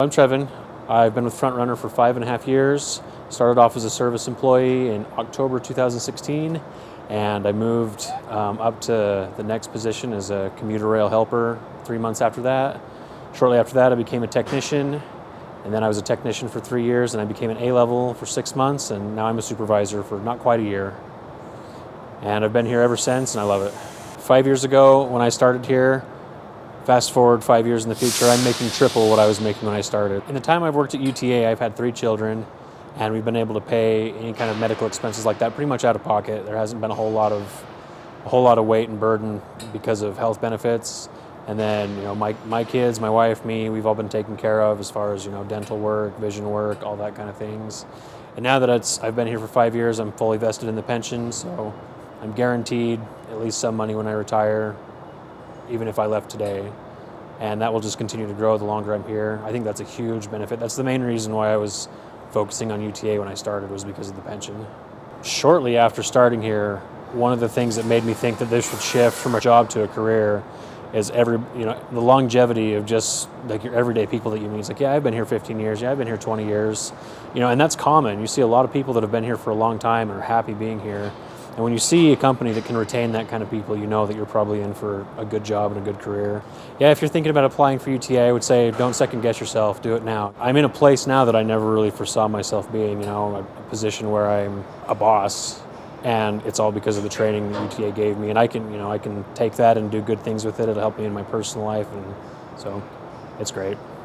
I'm Trevyn. I've been with Front Runner for 5.5 years. Started off as a service employee in October 2016, and I moved up to the next position as a commuter rail helper 3 months after that. Shortly after that, I became a technician, and then I was a technician for 3 years, and I became an A-level for 6 months, and now I'm a supervisor for not quite a year. And I've been here ever since, and I love it. 5 years ago, when I started here, fast forward 5 years in the future, I'm making triple what I was making when I started. In the time I've worked at UTA, I've had 3 children, and we've been able to pay any kind of medical expenses like that pretty much out of pocket. There hasn't been a whole lot of weight and burden because of health benefits. And then, my kids, my wife, me, we've all been taken care of as far as, dental work, vision work, all that kind of things. And now that I've been here for 5 years, I'm fully vested in the pension, so I'm guaranteed at least some money when I retire, even if I left today. And that will just continue to grow the longer I'm here. I think that's a huge benefit. That's the main reason why I was focusing on UTA when I started, was because of the pension. Shortly after starting here, one of the things that made me think that this should shift from a job to a career is the longevity of just like your everyday people that you meet. It's like, yeah, I've been here 15 years. Yeah, I've been here 20 years. And that's common. You see a lot of people that have been here for a long time and are happy being here. And when you see a company that can retain that kind of people, you know that you're probably in for a good job and a good career. Yeah, if you're thinking about applying for UTA, I would say don't second guess yourself, do it now. I'm in a place now that I never really foresaw myself being, a position where I'm a boss, and it's all because of the training that UTA gave me. And I can take that and do good things with it. It'll help me in my personal life, and so it's great.